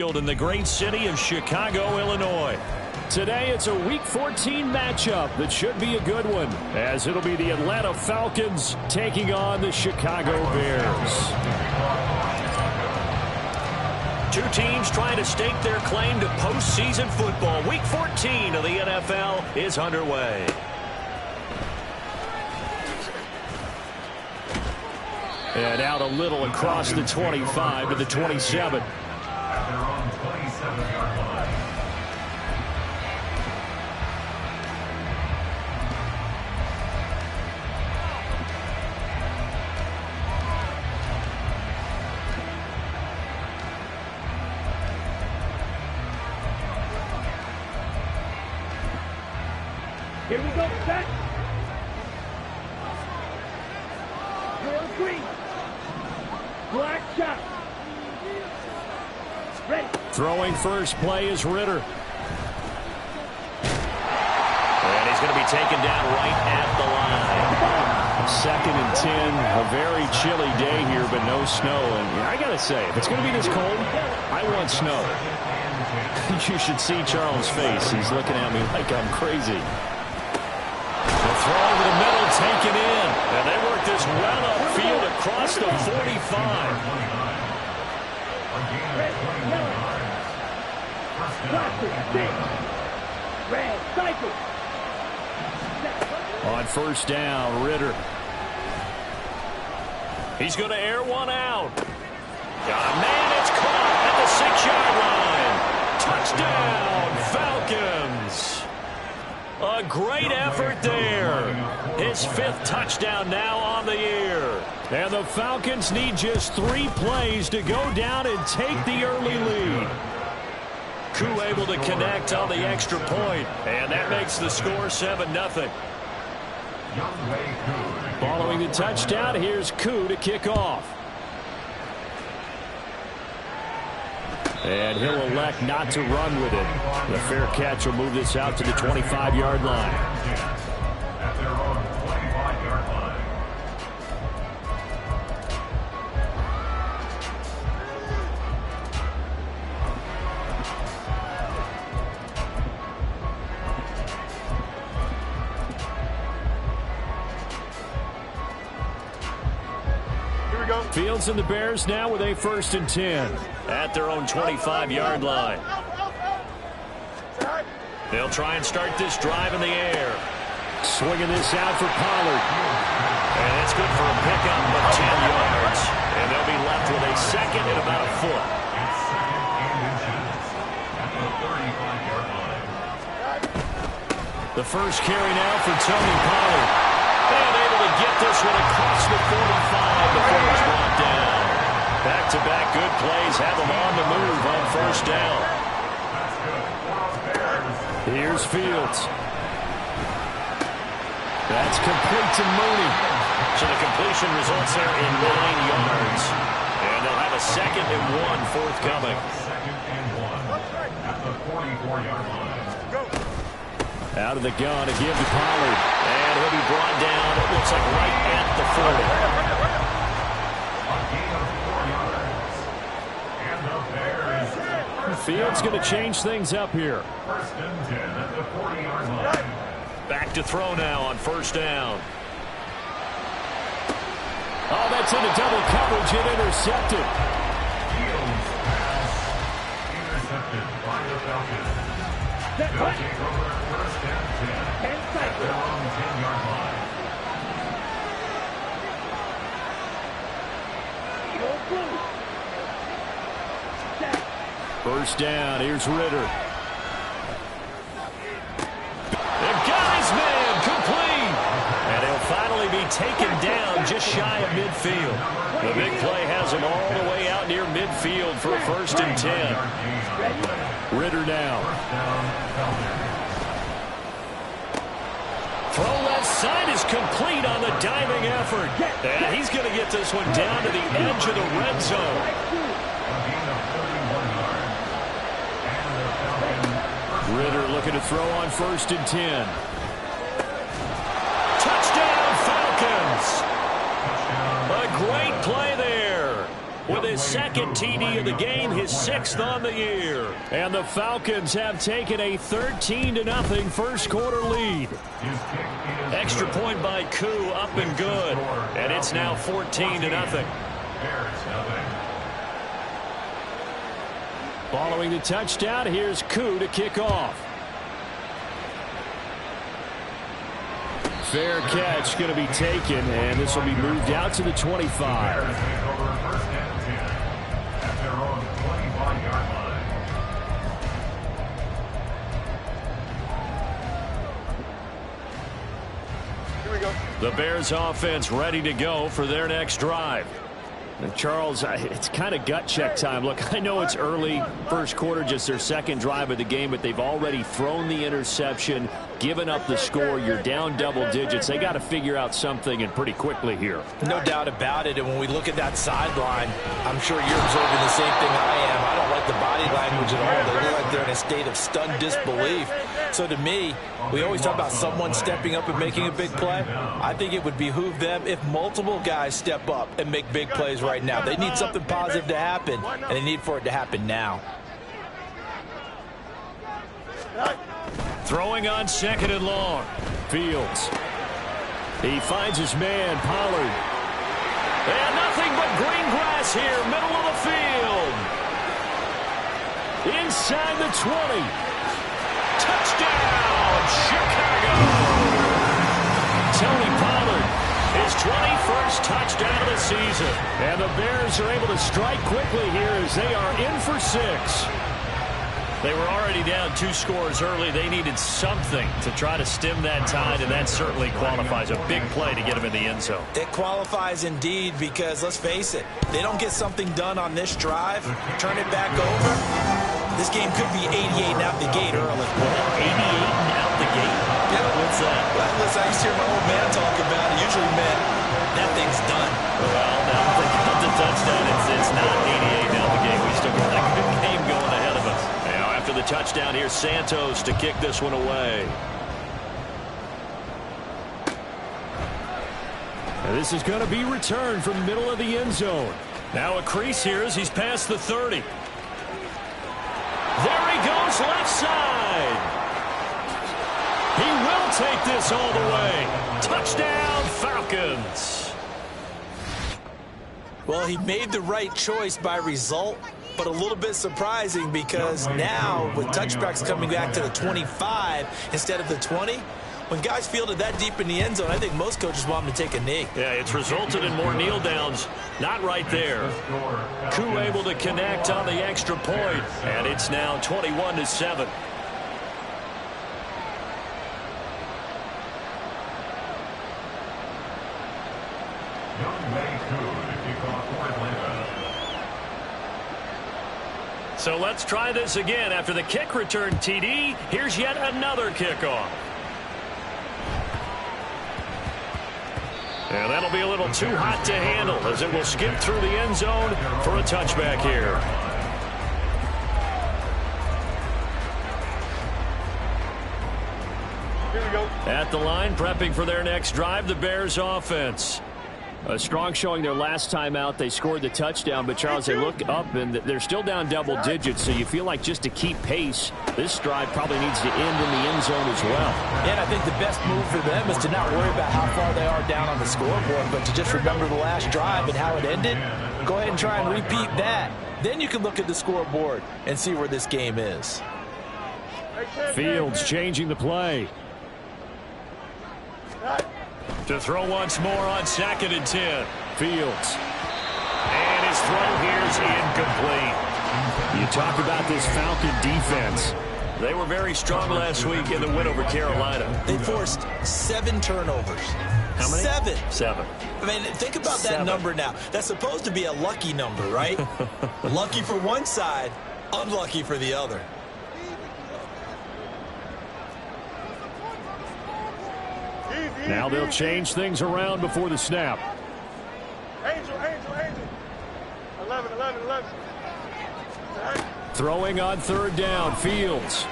In the great city of Chicago, Illinois. Today, it's a Week 14 matchup that should be a good one, as it'll be the Atlanta Falcons taking on the Chicago Bears. Two teams trying to stake their claim to postseason football. Week 14 of the NFL is underway. And out a little across the 25 to the 27. Their own 27-yard line. Here we go, set. Drill green. Black shot. Ready. Throwing first play is Ritter. And he's going to be taken down right at the line. 2nd and 10. A very chilly day here, but no snow. And I got to say, if it's going to be this cold, I want snow. You should see Charles' face. He's looking at me like I'm crazy. The throw to the middle, taken in. And they work this well upfield across the 45. On first down, Ritter. He's going to air one out. Man, it's caught at the 6-yard line. Touchdown, Falcons. A great effort there. His 5th touchdown now on the year. And the Falcons need just 3 plays to go down and take the early lead. Koo able to connect on the extra point, and that makes the score 7-0. Following the touchdown, here's Koo to kick off. And he'll elect not to run with it. The fair catch will move this out to the 25-yard line. At their own 25-yard line. Fields and the Bears now with a 1st and 10 at their own 25-yard line. They'll try and start this drive in the air. Swinging this out for Pollard. And it's good for a pickup of 10 yards. And they'll be left with a 2nd and about a foot. It's 2nd and inches at the 35-yard line. The first carry now for Tony Pollard. And able to get this one across the 45 before it's brought down. Back-to-back good plays have them on the move on first down. Here's Fields. That's complete to Mooney. So the completion results there in 9 yards. And they'll have a 2nd and 1 forthcoming. 2nd and 1 at the 44-yard line. Out of the gun to give to Pollard. And he'll be brought down, it looks like right at the 40. A gain of 4 yards. And the Bears. Fields going to change things up here. 1st and 10 at the 40-yard line. Back to throw now on first down. Oh, that's into double coverage and intercepted. Fields pass intercepted by the Falcons. They'll take over 1st and 10 at their own 10-yard line. First down, here's Ritter. They've got his man, complete. And he'll finally be taken down just shy of midfield. The big play has him all the way out near midfield for a 1st and 10. Ritter now. Throw left side is complete on the diving effort. And he's going to get this one down to the edge of the red zone. Ritter looking to throw on 1st and 10. Touchdown, Falcons! A great play there. With his second TD of the game, his 6th on the year. And the Falcons have taken a 13-0 first quarter lead. Extra point by Koo, up and good. And it's now 14-0. Following the touchdown, here's Koo to kick off. Fair catch going to be taken, and this will be moved out to the 25. Here we go. The Bears offense ready to go for their next drive. And Charles, it's kind of gut check time. Look, I know it's early, first quarter, just their second drive of the game, but they've already thrown the interception, given up the score. You're down double digits. They got to figure out something, and pretty quickly here. No doubt about it. And when we look at that sideline, I'm sure you're observing the same thing I am. I don't like the body language at all. They look like they're in a state of stunned disbelief. So to me, we always talk about someone stepping up and making a big play. I think it would behoove them if multiple guys step up and make big plays right now. They need something positive to happen, and they need for it to happen now. Throwing on 2nd and long. Fields. He finds his man, Pollard. And nothing but green grass here, middle of the field. Inside the 20. Touchdown, Chicago! Tony Pollard, his 21st touchdown of the season. And the Bears are able to strike quickly here as they are in for 6. They were already down 2 scores early. They needed something to try to stem that tide, and that certainly qualifies. A big play to get them in the end zone. It qualifies indeed because, let's face it, they don't get something done on this drive, turn it back over. This game could be 88 and out the gate early. 88 and out the gate? Yeah. What's that? Well, listen, I used to hear my old man talk about it. Usually meant that thing's done. Well, now if they got the touchdown, it's not 88 and out the gate. We still got a good game going ahead of us. Now, after the touchdown, here's Santos to kick this one away. And this is going to be returned from middle of the end zone. Now a crease here as he's past the 30. There he goes, left side. He will take this all the way. Touchdown, Falcons. Well, he made the right choice by result, but a little bit surprising because now with touchbacks coming back to the 25 instead of the 20, when guys fielded that deep in the end zone, I think most coaches want them to take a knee. Yeah, it's resulted in more kneel downs. Not right there. Koo able to connect on the extra point, and it's now 21-7. So let's try this again. After the kick return TD, here's yet another kickoff. And that'll be a little too hot to handle as it will skip through the end zone for a touchback here. Here we go. At the line, prepping for their next drive, the Bears offense. A strong showing their last time out. They scored the touchdown, but Charles, they look up and they're still down double digits, so you feel like just to keep pace, this drive probably needs to end in the end zone as well. And I think the best move for them is to not worry about how far they are down on the scoreboard, but to just remember the last drive and how it ended. Go ahead and try and repeat that. Then you can look at the scoreboard and see where this game is. Fields changing the play. To throw once more on 2nd and 10. Fields. And his throw here is incomplete. You talk about this Falcon defense. They were very strong last week in the win over Carolina. They forced 7 turnovers. How many? 7. 7. I mean, think about that number now. That's supposed to be a lucky number, right? Lucky for one side, unlucky for the other. Now they'll change things around before the snap. Angel. 11. Throwing on 3rd down, Fields.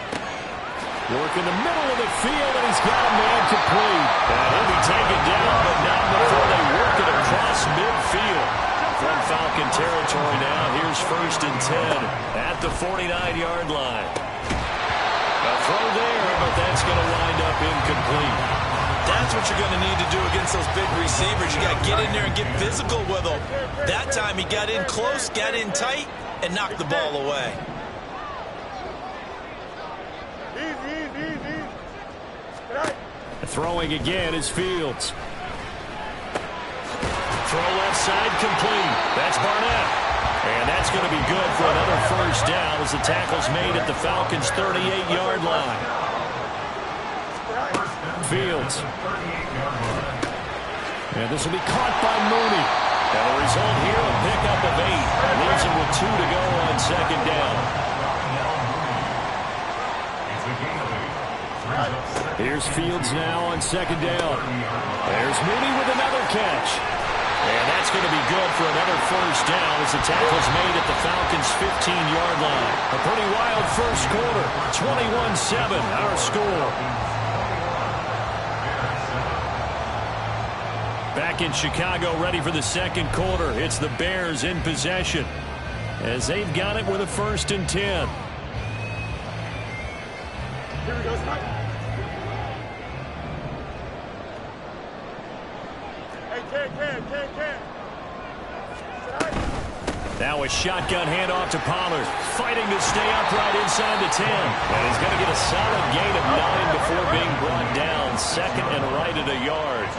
Work in the middle of the field, and he's got a man complete. And he'll be taken down, but not before they work it across midfield. from Falcon territory now. Here's 1st and 10 at the 49-yard line. A throw there, but that's going to wind up incomplete. That's what you're going to need to do against those big receivers. You got to get in there and get physical with them. That time he got in close, got in tight, and knocked the ball away. Easy. Throwing again is Fields. Throw left side complete. That's Barnett. And that's going to be good for another 1st down as the tackle's made at the Falcons' 38-yard line. Fields. And this will be caught by Mooney. And the result here, a pickup of 8. Leaves him with 2 to go on 2nd down. Here's Fields now on 2nd down. There's Mooney with another catch. And that's going to be good for another 1st down as the tackle's made at the Falcons' 15-yard line. A pretty wild first quarter. 21-7, our score. Back in Chicago, ready for the 2nd quarter. It's the Bears in possession as they've got it with a 1st and 10. Here we go, Scott. Hey, Ken. Now a shotgun handoff to Pollard. Fighting to stay upright inside the 10. And he's going to get a solid gain of 9 before being brought down. 2nd and right at a yard.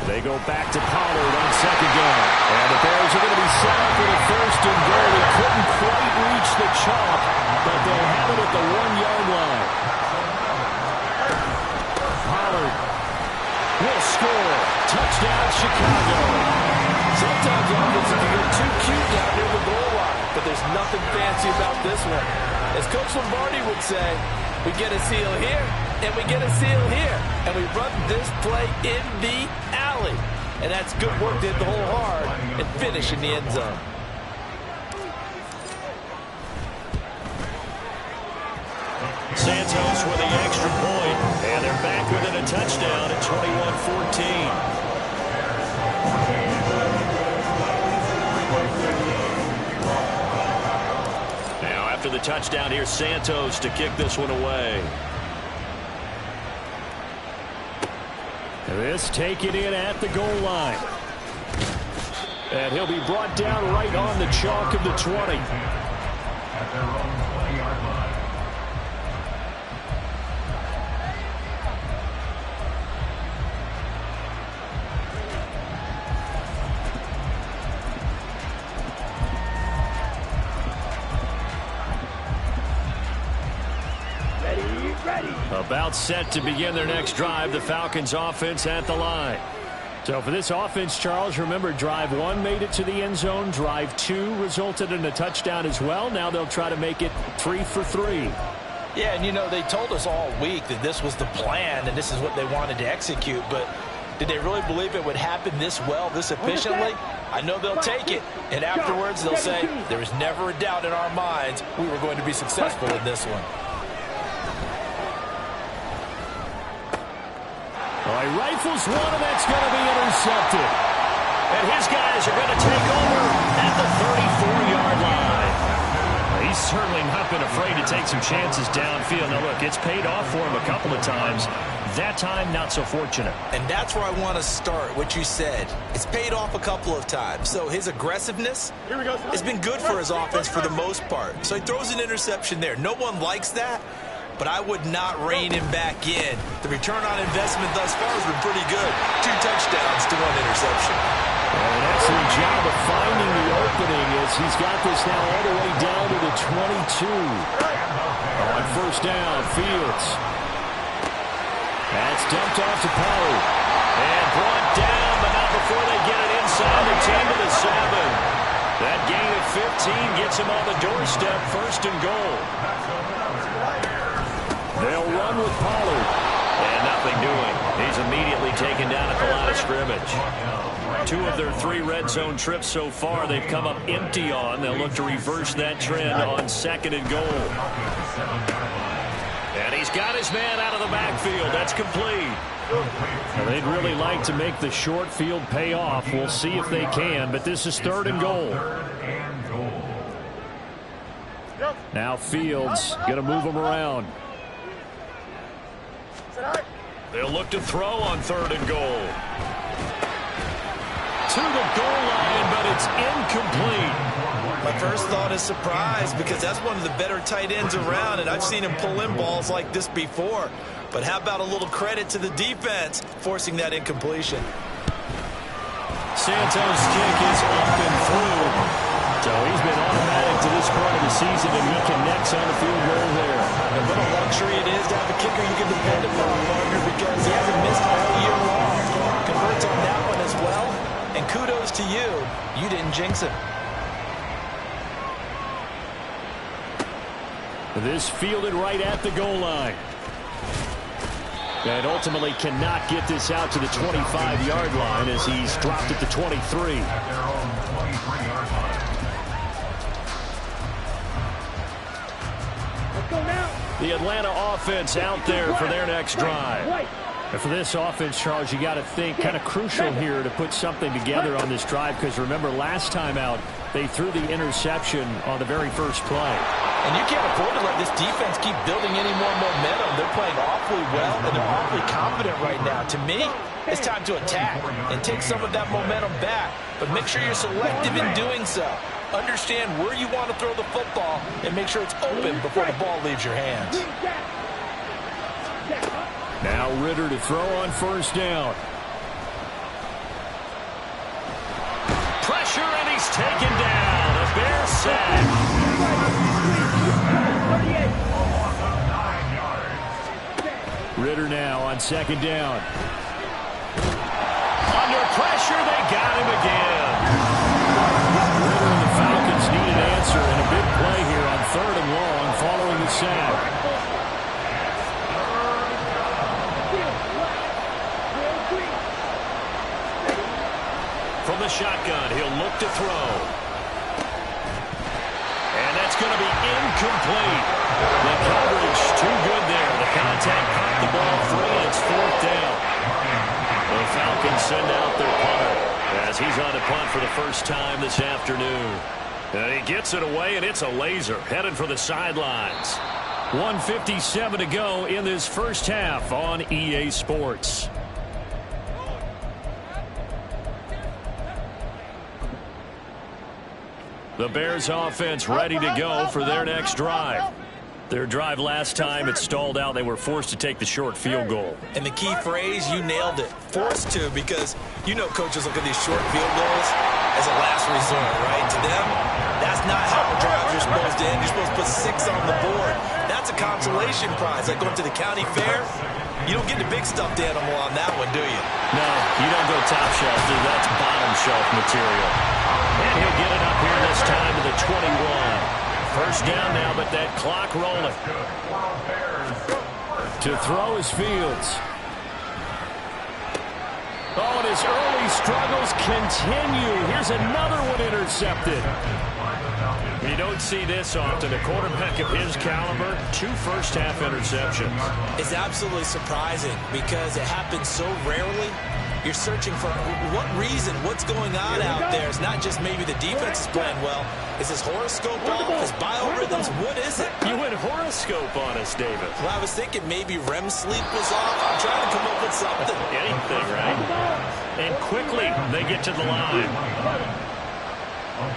They go back to Pollard on 2nd down. And the Bears are going to be set up with a 1st and goal. They couldn't quite reach the chalk, but they'll have it at the 1-yard line. Pollard will score. Touchdown, Chicago. Sometimes offenses can get too cute down near the goal line, but there's nothing fancy about this one. As Coach Lombardi would say, we get a seal here, and we get a seal here, and we run this play in the alley. And that's good work to hit the hole hard and finish in the end zone. Santos with the extra point, and they're back within a touchdown at 21-14. Now after the touchdown, here's Santos to kick this one away. This taken in at the goal line. And he'll be brought down right on the chalk of the 20. At their own 20-yard line. About set to begin their next drive, the Falcons offense at the line. So for this offense, Charles, remember drive 1 made it to the end zone. Drive 2 resulted in a touchdown as well. Now they'll try to make it 3 for 3. Yeah, and you know, they told us all week that this was the plan and this is what they wanted to execute, but did they really believe it would happen this well, this efficiently? I know they'll take it, and afterwards they'll say, there was never a doubt in our minds we were going to be successful in this one. All right, rifles one, and that's going to be intercepted. And his guys are going to take over at the 34-yard line. He's certainly not been afraid to take some chances downfield. Now, look, it's paid off for him a couple of times. That time, not so fortunate. And that's where I want to start, what you said. It's paid off a couple of times. So his aggressiveness has been good for his offense for the most part. So he throws an interception there. No one likes that, but I would not rein him back in. The return on investment thus far has been pretty good. 2 touchdowns to 1 interception. Well, an excellent job of finding the opening as he's got this now all the way down to the 22. On 1st down, Fields. That's dumped off to Pollard. And brought down, but not before they get it inside the 10 to the 7. That gain of 15 gets him on the doorstep, 1st and goal. They'll run with Pollard. And nothing doing. He's immediately taken down at the line of scrimmage. 2 of their 3 red zone trips so far they've come up empty on. They'll look to reverse that trend on 2nd and goal. And he's got his man out of the backfield. That's complete. Well, they'd really like to make the short field pay off. We'll see if they can, but this is 3rd and goal. Now Fields going to move him around. They'll look to throw on 3rd and goal. To the goal line, but it's incomplete. My first thought is surprise, because that's one of the better tight ends around, and I've seen him pull in balls like this before. But how about a little credit to the defense forcing that incompletion? Santos' kick is up and through. So he's been automatic to this part of the season, and he connects on the field goal there. And what a luxury it is to have a kicker you can depend upon, partner, because he hasn't missed all year long. Converts on that one as well, and kudos to you. You didn't jinx him. This fielded right at the goal line. And ultimately cannot get this out to the 25-yard line as he's dropped at the 23. The Atlanta offense out there for their next drive. And for this offense, Charles, you got to think kind of crucial here to put something together on this drive, because remember last time out they threw the interception on the very first play. And you can't afford to let this defense keep building any more momentum. They're playing awfully well, and they're awfully confident right now. To me, it's time to attack and take some of that momentum back. But make sure you're selective in doing so. Understand where you want to throw the football and make sure it's open before the ball leaves your hands. Now Ritter to throw on 1st down. Pressure, and he's taken down. A Bear sack. Ritter now on 2nd down. Under pressure, they got him again. Ritter and the Falcons need an answer, and a big play here on 3rd and long following the sack. From the shotgun, he'll look to throw. And that's going to be incomplete. The coverage too good there. The contact caught the ball free, and it's 4th down. The Falcons send out their punter as he's on to punt for the first time this afternoon. And he gets it away, and it's a laser headed for the sidelines. 1:57 to go in this first half on EA Sports. The Bears offense ready to go for their next drive. Their drive last time, it stalled out. They were forced to take the short field goal. And the key phrase, you nailed it. Forced to, because you know coaches look at these short field goals as a last resort, right? To them, that's not how drives are supposed to end. You're supposed to put 6 on the board. That's a consolation prize. Like going to the county fair, you don't get the big stuffed animal on that one, do you? No, you don't go top shelf, dude. That's bottom shelf material. And he'll get it up here this time to the 21. First down now, but that clock rolling. To throw is Fields. Oh, and his early struggles continue. Here's another one intercepted. You don't see this often. A quarterback of his caliber, 2 first-half interceptions. It's absolutely surprising because it happens so rarely. You're searching for what reason, what's going on out there. It's not just maybe the defense is playing well. Is his horoscope off? His biorhythms? What is it? You went horoscope on us, David. Well, I was thinking maybe REM sleep was off. I'm trying to come up with something. Anything, right? And quickly, they get to the line. A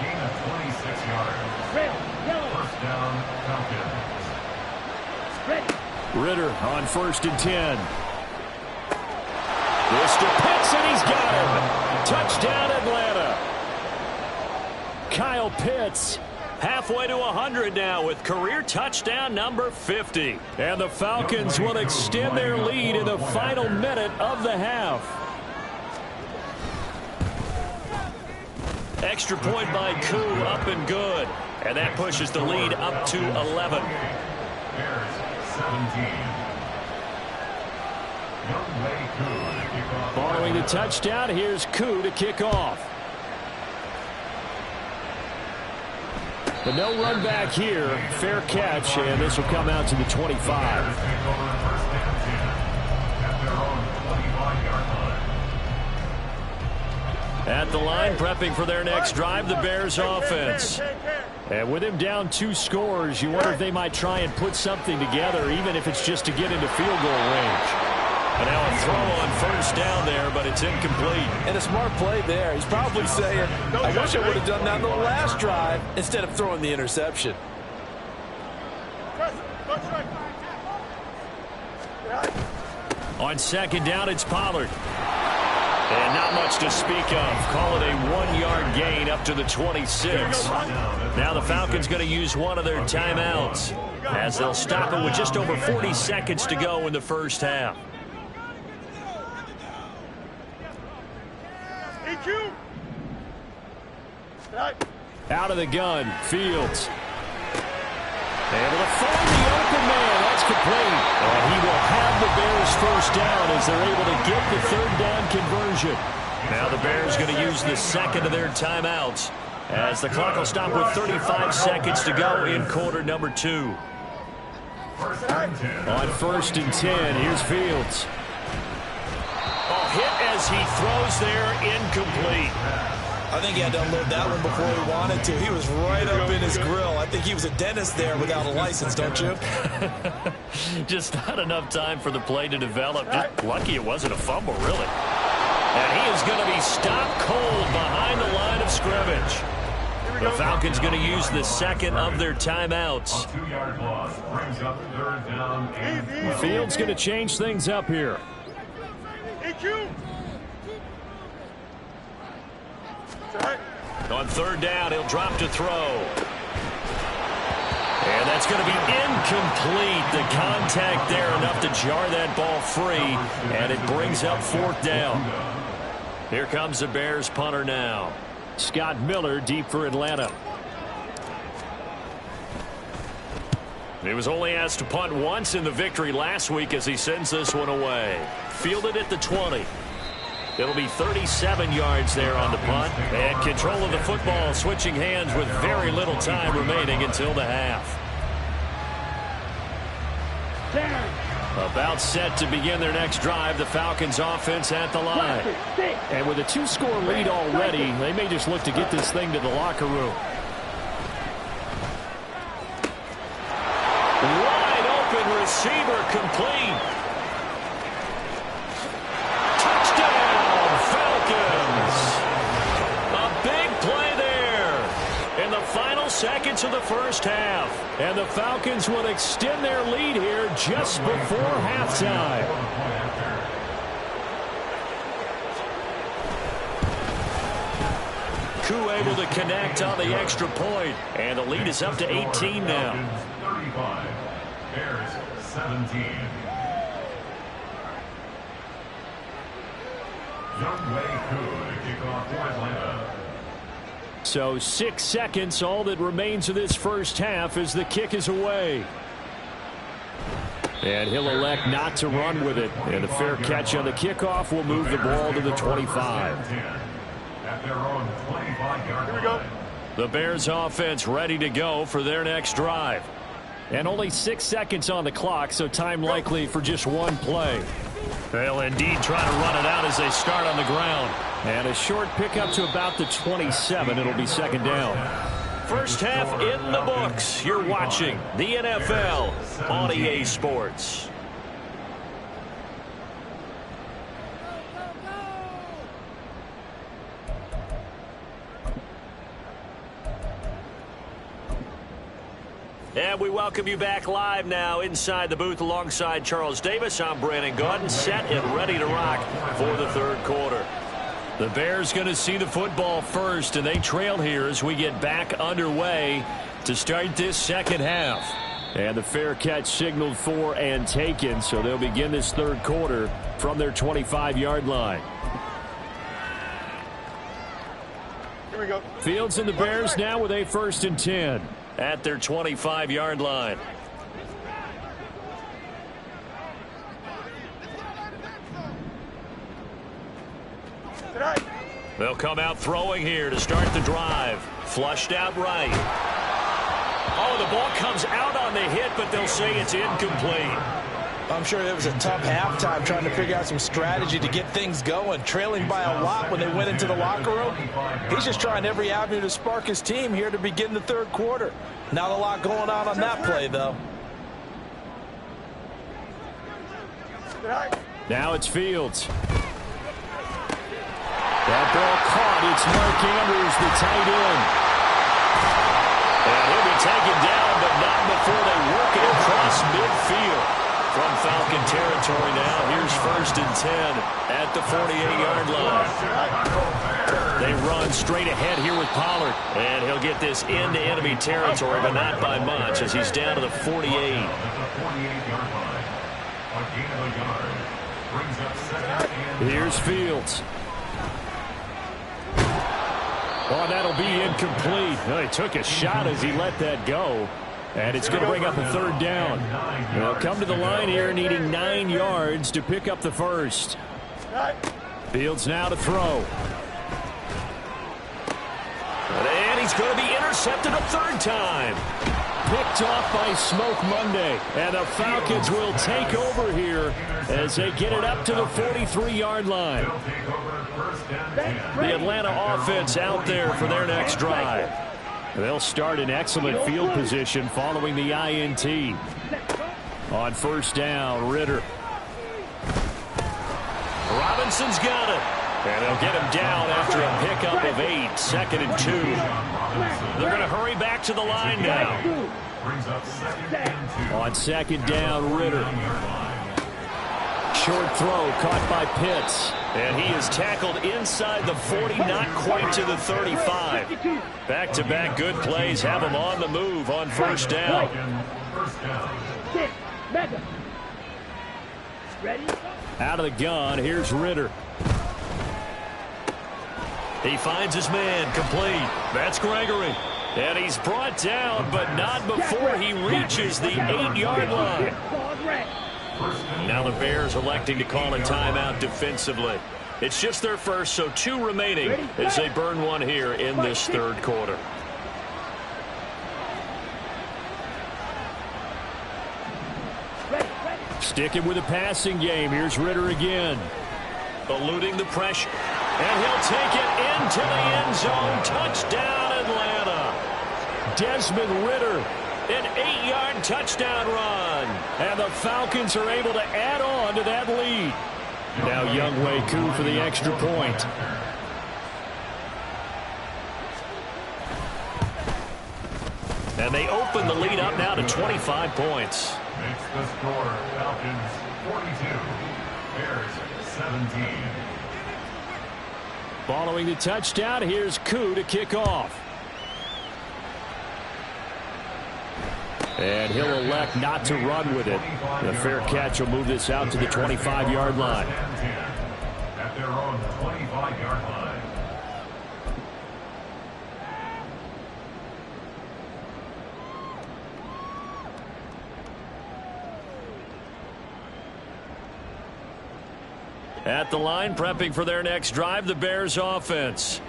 gain of 26 yards. First down, Falcons. Ritter on 1st and 10. This to Pitts, and he's got him. Touchdown, Atlanta. Kyle Pitts halfway to 100 now with career touchdown number 50. And the Falcons will extend their lead in the final minute of the half. Extra point by Koo, up and good. And that pushes the lead up to 11. Bears 17. Following the touchdown, here's Koo to kick off. But no run back here. Fair catch, and this will come out to the 25. At the line, prepping for their next drive, the Bears offense. And with him down 2 scores, you wonder if they might try and put something together, even if it's just to get into field goal range. And now a throw on first down there, but it's incomplete. And a smart play there. He's probably saying, I wish I would have done that in the last drive instead of throwing the interception. On second down, it's Pollard. And not much to speak of. Call it a 1-yard gain up to the 26. Now the Falcons going to use one of their timeouts as they'll stop it with just over 40 seconds to go in the first half. Out of the gun, Fields. Able to find the open man. That's complete. And he will have the Bears first down as they're able to get the third down conversion. Now the Bears going to use the second of their timeouts as the clock will stop with 35 seconds to go in quarter number 2. On first and 10, here's Fields. Oh, hit as he throws there, incomplete. I think he had to unload that one before he wanted to. He was right up in his grill. I think he was a dentist there without a license, don't you? Just not enough time for the play to develop. Just lucky it wasn't a fumble, really. And he is going to be stopped cold behind the line of scrimmage. The Falcons going to use the second of their timeouts. Fields going to change things up here. On third down, he'll drop to throw. And that's going to be incomplete. The contact there enough to jar that ball free, and it brings up fourth down. Here comes the Bears punter now. Scott Miller deep for Atlanta. He was only asked to punt once in the victory last week as he sends this one away. Fielded at the 20. It'll be 37 yards there on the punt. And control of the football, switching hands with very little time remaining until the half. About set to begin their next drive, the Falcons offense at the line. And with a 2-score lead already, they may just look to get this thing to the locker room. Wide open receiver complete. Touchdown, Falcons. A big play there in the final seconds of the first half. And the Falcons will extend their lead here just before halftime. Koo able to connect on the extra point, and the lead is up to 18 now. 35, Bears 17. Young Wei Koo to kick off for Atlanta. So 6 seconds, all that remains of this first half as the kick is away. And he'll elect not to run with it. And the fair catch on the kickoff will move the ball to the 25. At their own 25-yard line. The Bears offense ready to go for their next drive. And only 6 seconds on the clock, so time likely for just one play. They'll indeed try to run it out as they start on the ground. And a short pickup to about the 27. It'll be second down. First half in the books. You're watching the NFL on EA Sports. And we welcome you back live now inside the booth alongside Charles Davis. I'm Brandon Gaudin, set and ready to rock for the third quarter. The Bears going to see the football first, and they trail here as we get back underway to start this second half. And the fair catch signaled for and taken, so they'll begin this third quarter from their 25-yard line. Here we go. Fields and the Bears now with a 1st and 10 at their 25-yard line. They'll come out throwing here to start the drive. Flushed out right. Oh, the ball comes out on the hit, but they'll say it's incomplete. I'm sure it was a tough halftime trying to figure out some strategy to get things going, trailing by a lot when they went into the locker room. He's just trying every avenue to spark his team here to begin the third quarter. Not a lot going on that play, though. Now it's Fields. That ball caught. It's Mark Andrews, the tight end. And he'll be taken down, but not before they work it across midfield. From Falcon territory now, here's 1st and 10 at the 48-yard line. They run straight ahead here with Pollard. And he'll get this into enemy territory, but not by much as he's down to the 48. Here's Fields. Oh, that'll be incomplete. Well, he took a shot as he let that go. And it's going to bring up a 3rd down. They'll come to the line here needing 9 yards to pick up the first. Fields now to throw. And he's going to be intercepted a 3rd time. Picked off by Smoke Monday. And the Falcons will take over here as they get it up to the 43-yard line. The Atlanta offense out there for their next drive. They'll start in excellent field position following the INT. On 1st down, Ritter. Robinson's got it. And they'll get him down after a pickup of 8. 2nd and 2. They're going to hurry back to the line now. On 2nd down, Ritter. Short throw caught by Pitts. And he is tackled inside the 40, not quite to the 35. Back-to-back good plays have him on the move on 1st down. Out of the gun, here's Ritter. He finds his man, complete. That's Gregory. And he's brought down, but not before he reaches the 8-yard line. Now the Bears electing to call a timeout defensively. It's just their first, so 2 remaining as they burn one here in this 3rd quarter. Sticking with a passing game. Here's Ritter again. Eluding the pressure. And he'll take it into the end zone. Touchdown, Atlanta. Desmond Ritter. An 8-yard touchdown run. And the Falcons are able to add on to that lead. Now Younghoe Koo for the extra point. And they open the lead up now to 25 points. Makes the score Falcons 42, Bears 17. Following the touchdown, here's Koo to kick off. And he'll elect not to run with it. The fair catch will move this out to the 25-yard line. At their own 25-yard line. At the line, prepping for their next drive, the Bears offense.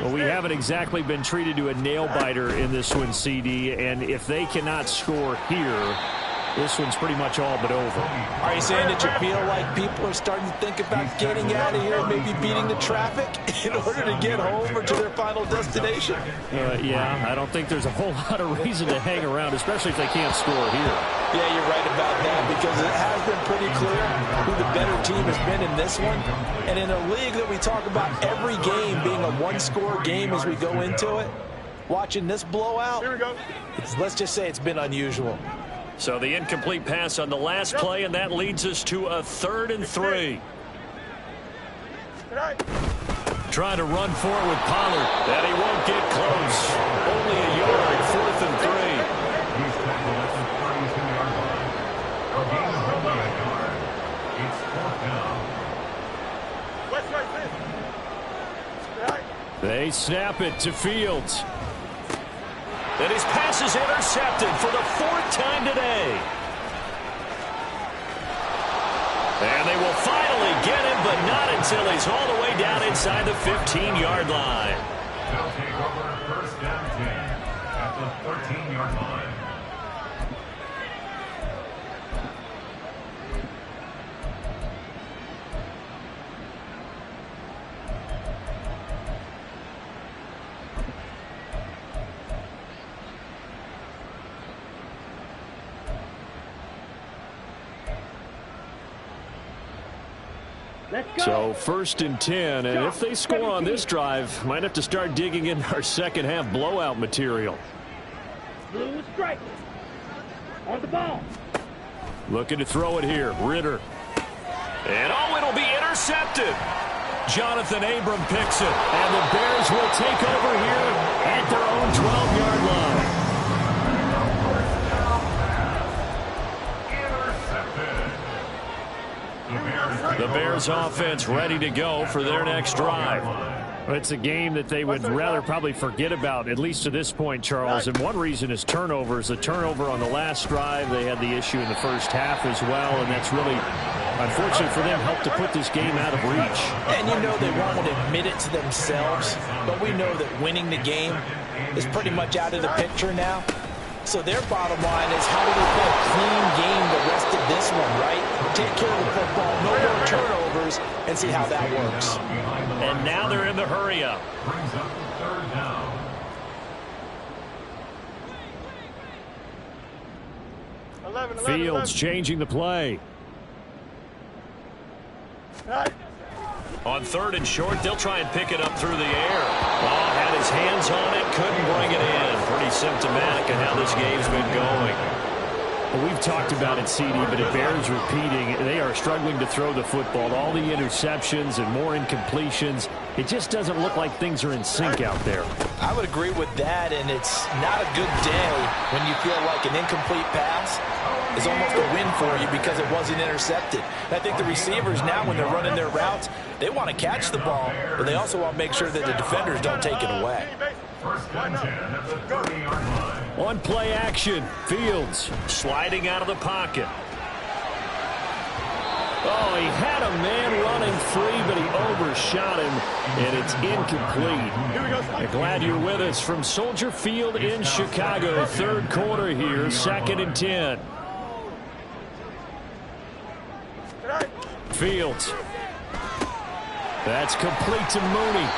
Well, we haven't exactly been treated to a nail-biter in this one, CD, and if they cannot score here, this one's pretty much all but over. Are you saying that you feel like people are starting to think about getting out of here, maybe beating the traffic in order to get home or to their final destination? Yeah, I don't think there's a whole lot of reason to hang around, especially if they can't score here. Yeah, you're right about that, because it has been pretty clear who the better team has been in this one. And in a league that we talk about every game being a one-score game as we go into it, watching this blowout, let's just say it's been unusual. So the incomplete pass on the last play, and that leads us to a 3rd and 3. Trying to run for it with Pollard, and he won't get close. Only a yard, 4th and 3. He's tackled at the 32-yard line. A gain of only a yard. It's 4th down. They snap it to Fields. And his pass is intercepted for the 4th time today. And they will finally get him, but not until he's all the way down inside the 15-yard line. They'll take over 1st down 10 at the 13-yard 20-yard line. So 1st and 10, and if they score on this drive, might have to start digging in our second half blowout material. Blue strike. On the ball. Looking to throw it here. Ritter. And oh, it'll be intercepted. Jonathan Abram picks it, and the Bears will take over here at their own 12-yard line. The Bears offense ready to go for their next drive. It's a game that they would rather probably forget about, at least to this point, Charles. And one reason is turnovers. The turnover on the last drive, they had the issue in the first half as well, and that's really, unfortunately for them, helped to put this game out of reach. And you know they won't admit it to themselves, but we know that winning the game is pretty much out of the picture now. So their bottom line is, how do we play a clean game the rest of this one, right? Take care of the football, no more turnovers, and see how that works. And now they're in the hurry-up. Brings up 3rd down. Fields changing the play. On 3rd and short, they'll try and pick it up through the air. Oh, had his hands on it, couldn't bring it in. Pretty symptomatic of how this game's been going. Well, we've talked about it, CD, but it bears repeating. They are struggling to throw the football. All the interceptions and more incompletions. It just doesn't look like things are in sync out there. I would agree with that, and it's not a good day when you feel like an incomplete pass is almost a win for you because it wasn't intercepted. And I think the receivers now, when they're running their routes, they want to catch the ball, but they also want to make sure that the defenders don't take it away. 1st and 10 at the 30-yard line. On play action, Fields sliding out of the pocket. Oh, he had a man running free, but he overshot him, and it's incomplete. I'm glad you're with us from Soldier Field in Chicago. 3rd quarter here, 2nd and 10. Fields. That's complete to Mooney.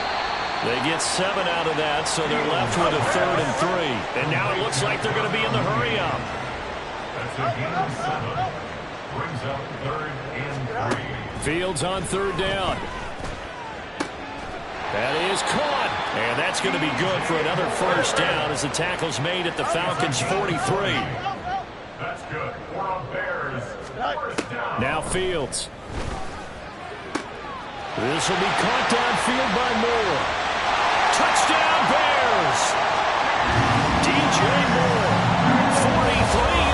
They get 7 out of that, so they're left with a 3rd and 3. And now it looks like they're going to be in the hurry-up. That's a gain of 7. Brings up 3rd and 3. Fields on 3rd down. That is caught. And that's going to be good for another 1st down as the tackle's made at the Falcons' 43. That's good for the Bears. 1st down. Now Fields. This will be caught downfield by Moore. Touchdown Bears! DJ Moore, 43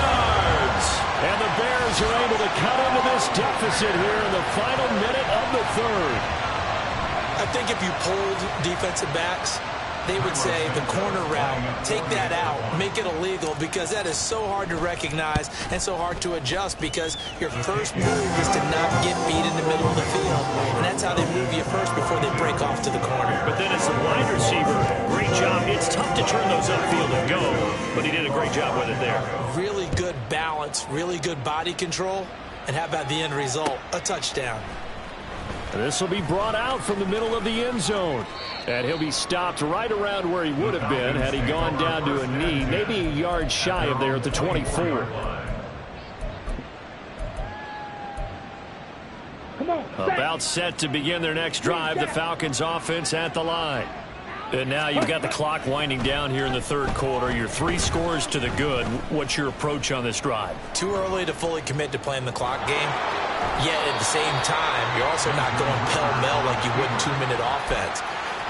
yards. And the Bears are able to cut into this deficit here in the final minute of the 3rd. I think if you polled defensive backs, they would say the corner route, take that out, make it illegal, because that is so hard to recognize and so hard to adjust, because your first move is to not get beat in the middle of the field. And that's how they move you first before they break off to the corner. But then as a wide receiver, great job. It's tough to turn those upfield and go, but he did a great job with it there. Really good balance, really good body control, and how about the end result? A touchdown. This will be brought out from the middle of the end zone. And he'll be stopped right around where he would have been had he gone down to a knee, maybe a yard shy of there at the 24. Come on, About set to begin their next drive, the Falcons offense at the line. And now you've got the clock winding down here in the 3rd quarter. You're 3 scores to the good. What's your approach on this drive? Too early to fully commit to playing the clock game. Yet at the same time, you're also not going pell-mell like you would in 2-minute offense.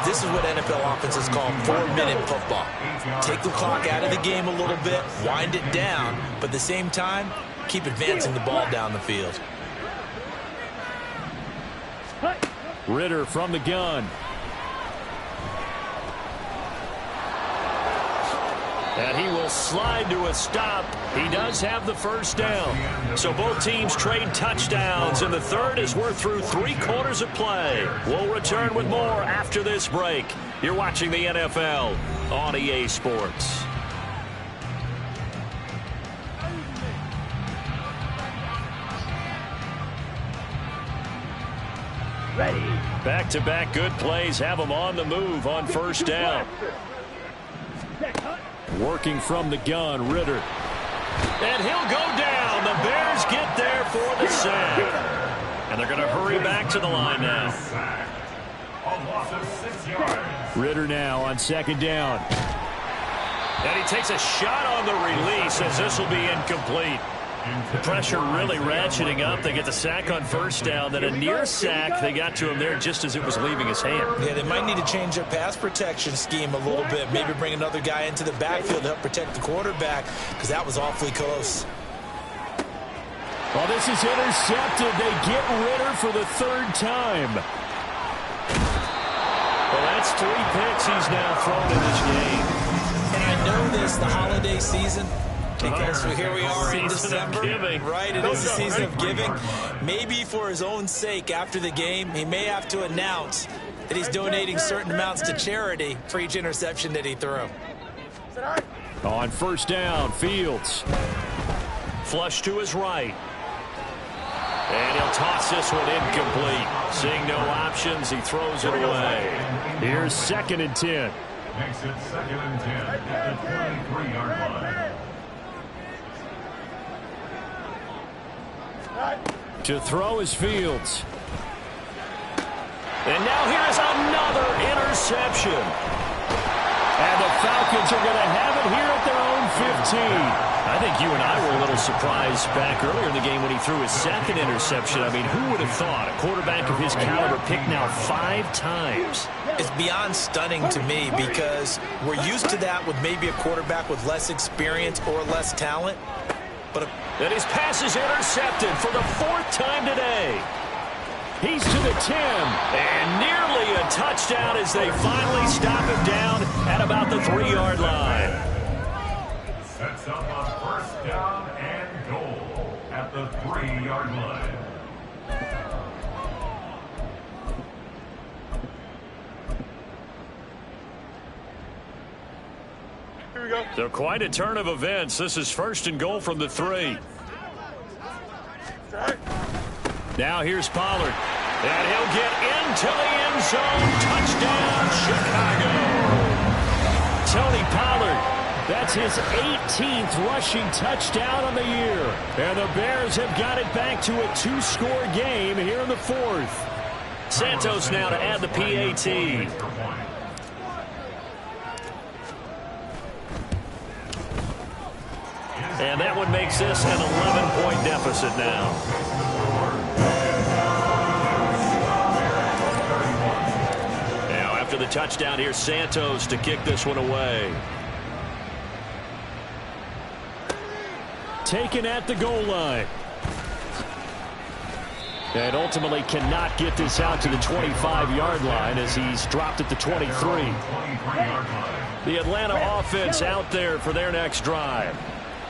This is what NFL offenses call 4-minute football. Take the clock out of the game a little bit, wind it down, but at the same time, keep advancing the ball down the field. Ritter from the gun. And he will slide to a stop. He does have the 1st down. So both teams trade touchdowns, and the 3rd as we're through 3 quarters of play. We'll return with more after this break. You're watching the NFL on EA Sports. Ready. Back-to-back good plays have them on the move on first down. Working from the gun, Ritter. And he'll go down. The Bears get there for the sack. And they're going to hurry back to the line now. A loss of 6 yards. Ritter now on second down. And he takes a shot on the release as this will be incomplete. The pressure really ratcheting up. They get the sack on first down. Then a near sack. They got to him there just as it was leaving his hand. Yeah, they might need to change their pass protection scheme a little bit. Maybe bring another guy into the backfield to help protect the quarterback, because that was awfully close. Well, this is intercepted. They get Ritter for the third time. Well, that's 3 picks he's now thrown in this game. And I know this, the holiday season, because here we are in December, right? It is the season of giving. Maybe for his own sake, after the game, he may have to announce that he's donating certain amounts to charity for each interception that he threw. On first down, Fields. Flush to his right. And he'll toss this one incomplete. Seeing no options, he throws it away. Here's 2nd and 10. Makes it 2nd and 10 at the 23-yard line. To throw is Fields. And now here is another interception. And the Falcons are going to have it here at their own 15. I think you and I were a little surprised back earlier in the game when he threw his 2nd interception. I mean, who would have thought a quarterback of his caliber picked now 5 times? It's beyond stunning to me, because we're used to that with maybe a quarterback with less experience or less talent. And his pass is intercepted for the 4th time today. He's to the 10. And nearly a touchdown as they finally stop him down at about the 3-yard line. Sets up a first down and goal at the 3-yard line. Here we go. So quite a turn of events. This is 1st and goal from the 3. Now here's Pollard. And he'll get into the end zone. Touchdown, Chicago. Tony Pollard. That's his 18th rushing touchdown on the year. And the Bears have got it back to a 2-score game here in the 4th. Santos now to add the PAT. And that one makes this an 11-point deficit now. Now after the touchdown, here's Santos to kick this one away. Taken at the goal line. And ultimately cannot get this out to the 25-yard line as he's dropped at the 23. The Atlanta offense out there for their next drive.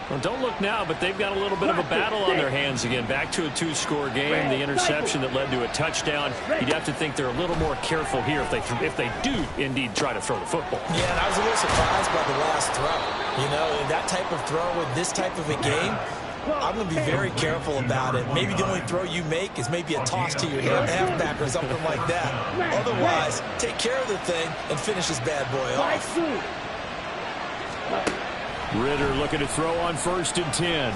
Well, don't look now, but they've got a little bit of a battle on their hands again. Back to a 2-score game. The interception that led to a touchdown. You'd have to think they're a little more careful here if they do indeed try to throw the football. Yeah, and I was a little surprised by the last throw. You know, that type of throw with this type of a game, I'm going to be very careful about it. Maybe the only throw you make is maybe a toss to your halfback or something like that. Otherwise, take care of the thing and finish this bad boy off. Ritter looking to throw on 1st and 10.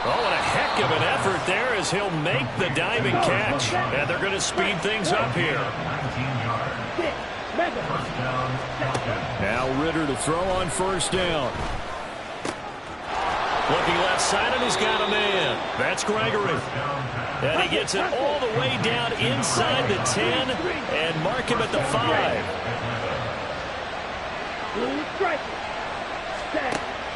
Oh, and a heck of an effort there as he'll make the diving catch. And they're going to speed things up here. Now Ritter to throw on 1st down. Looking left side, and he's got a man. That's Gregory. And he gets it all the way down inside the 10 and mark him at the 5.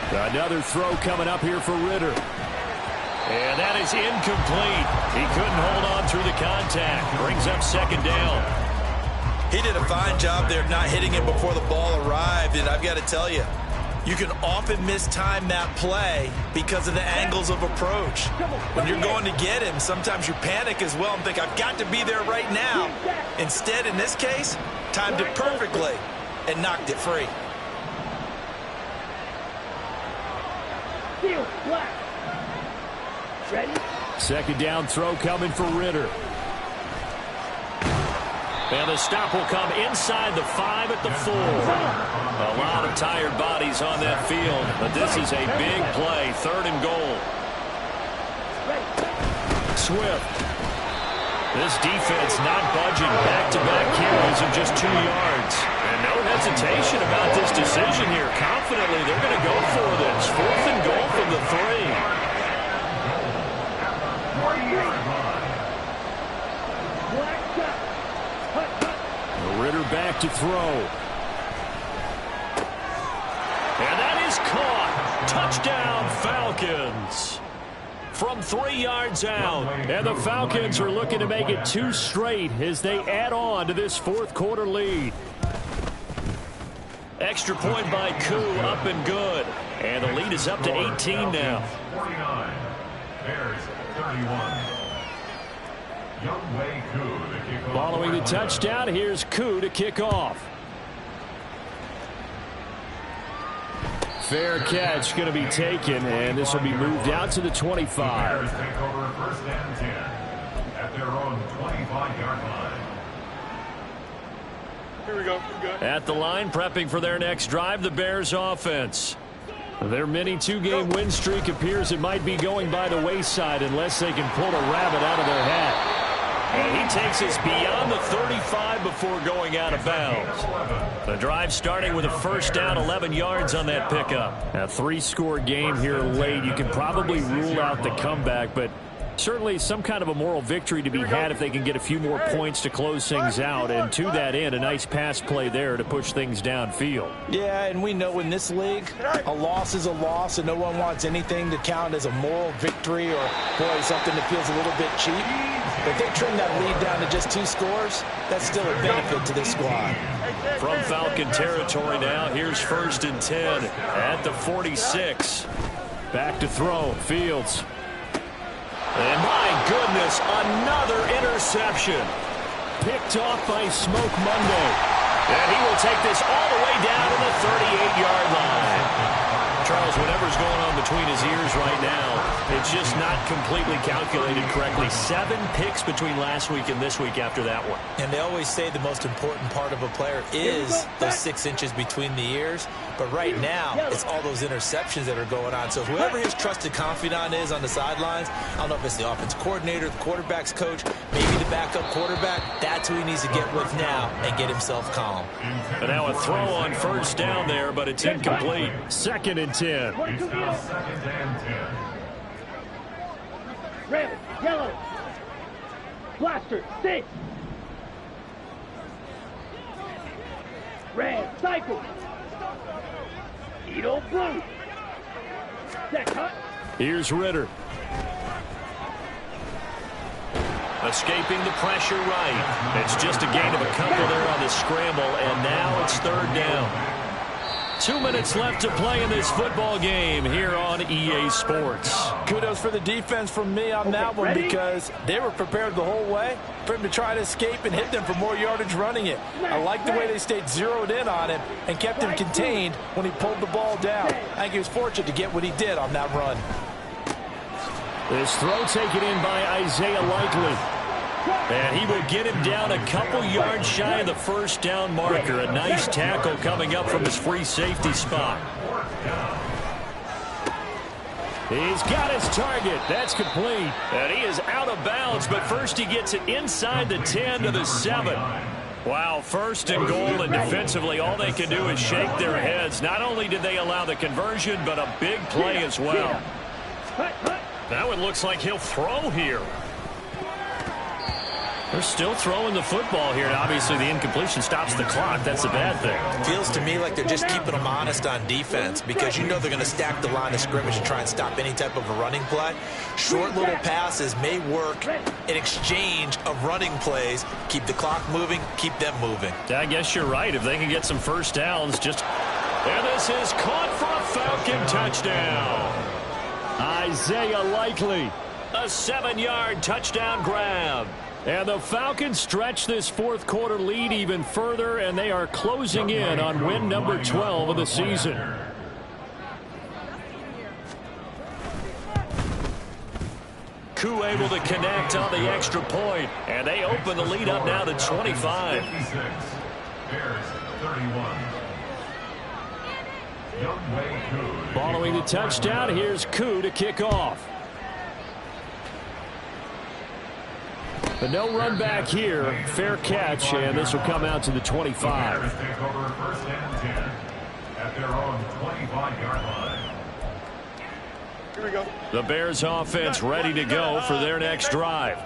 Another throw coming up here for Ritter. And that is incomplete. He couldn't hold on through the contact. Brings up 2nd down. He did a fine job there not hitting him before the ball arrived. And I've got to tell you, you can often mistime that play because of the angles of approach. When you're going to get him, sometimes you panic as well and think, I've got to be there right now. Instead, in this case, timed it perfectly and knocked it free. Ready? 2nd down throw coming for Ritter. And the stop will come inside the 5 at the 4. A lot of tired bodies on that field, but this is a big play, 3rd and goal. Swift. This defense not budging. Back-to-back carries of just 2 yards. And no hesitation about this decision here. Confidently, they're going to go for this. 4th and goal from the 3. Ritter back to throw. And that is caught. Touchdown, Falcons. From 3 yards out. And the Falcons are looking to make it 2 straight as they add on to this 4th quarter lead. Extra point by Koo, up and good. And the lead is up to 18 now. 49. Bears 31. Following the touchdown, here's Koo to kick off. Fair catch going to be taken, and this will be moved out to the 25. Bears take over 1st and 10 at their own 25-yard line. Here we go. We're good. At the line, prepping for their next drive, the Bears offense. Their mini 2-game win streak appears it might be going by the wayside unless they can pull a rabbit out of their hat. And he takes us beyond the 35 before going out of bounds. The drive starting with a 1st down, 11 yards on that pickup. A 3-score game here late. You can probably rule out the comeback, but certainly some kind of a moral victory to be had if they can get a few more points to close things out. And to that end, a nice pass play there to push things downfield. Yeah, and we know in this league, a loss is a loss, and no one wants anything to count as a moral victory or, boy, something that feels a little bit cheap. If they trim that lead down to just 2 scores, that's still a benefit to this squad. From Falcon territory now, here's 1st and 10 at the 46. Back to throw, Fields. And my goodness, another interception. Picked off by Smoke Monday. And he will take this all the way down to the 38-yard line. Charles, whatever's going on between his ears right now, it's just not completely calculated correctly. 7 picks between last week and this week after that one. And they always say the most important part of a player is those 6 inches between the ears. But right now, it's all those interceptions that are going on. So whoever his trusted confidant is on the sidelines, I don't know if it's the offense coordinator, the quarterback's coach, maybe the backup quarterback, that's who he needs to get with now and get himself calm. And now a throw on 1st down there, but it's incomplete. 2nd and 10. It's now 2nd and 10. Red, yellow. Blaster, 6. Red, cycle. Edo blue. Set cut. Here's Ritter. Escaping the pressure right. It's just a gain of a couple there on the scramble, and now it's 3rd down. 2 minutes left to play in this football game here on EA Sports. Kudos for the defense from me on that one because they were prepared the whole way for him to try to escape and hit them for more yardage running it. I like the way they stayed zeroed in on him and kept him contained when he pulled the ball down. I think he was fortunate to get what he did on that run. This throw taken in by Isaiah Likely. And he will get him down a couple yards shy of the 1st down marker. A nice tackle coming up from his free safety spot. He's got his target. That's complete. And he is out of bounds, but first he gets it inside the 10 to the 7. Wow, 1st and goal, and defensively all they can do is shake their heads. Not only did they allow the conversion, but a big play as well. Now it looks like he'll throw here. They're still throwing the football here, and obviously the incompletion stops the clock. That's a bad thing. Feels to me like they're just keeping them honest on defense because you know they're going to stack the line of scrimmage and try and stop any type of a running play. Short little passes may work in exchange of running plays. Keep the clock moving, keep them moving. I guess you're right. If they can get some 1st downs, just... And this is caught for a Falcon touchdown. Isaiah Likely. A 7-yard touchdown grab. And the Falcons stretch this 4th quarter lead even further, and they are closing in on win number 12 of the season. Koo able to connect on the extra point. And they open the lead up now to 25. 56. Bears 31. Youngway Koo. Following the touchdown, here's Koo to kick off. But no run back here. Fair catch, and this will come out to the 25. Bears take over first and 10 at their own 25-yard line. Here we go. The Bears offense ready to go for their next drive.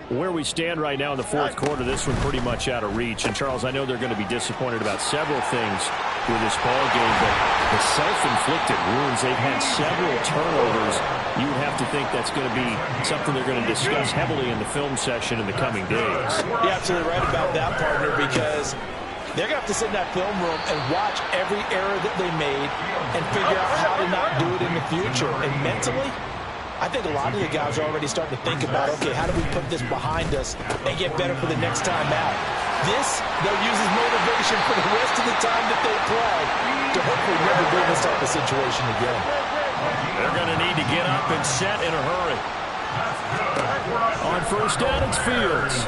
Where we stand right now in the fourth quarter, this one pretty much out of reach. And, Charles, I know they're going to be disappointed about several things with this ball game, but the self-inflicted wounds, they've had several turnovers. You would have to think that's going to be something they're going to discuss heavily in the film session in the coming days. You're absolutely right about that, partner, because they're going to have to sit in that film room and watch every error that they made and figure out how to not do it in the future. And mentally, I think a lot of the guys are already starting to think about, okay, how do we put this behind us and get better for the next time out? This, they'll use as motivation for the rest of the time that they play to hopefully never be in this type of situation again. They're going to need to get up and set in a hurry. On first down, it's Fields.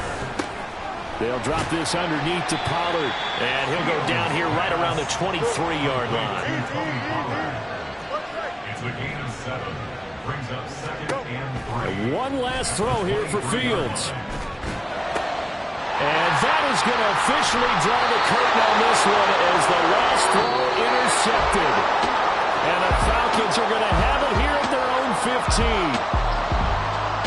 They'll drop this underneath to Pollard, and he'll go down here right around the 23-yard line. It's a gain of 7. Brings up second and 3. One last throw here for Fields. And that is going to officially draw the curtain on this one as the last throw intercepted. And the Falcons are going to have it here at their own 15.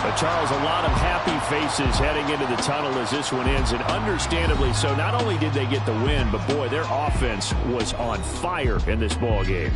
But Charles, a lot of happy faces heading into the tunnel as this one ends, and understandably so. Not only did they get the win, but boy, their offense was on fire in this ball game.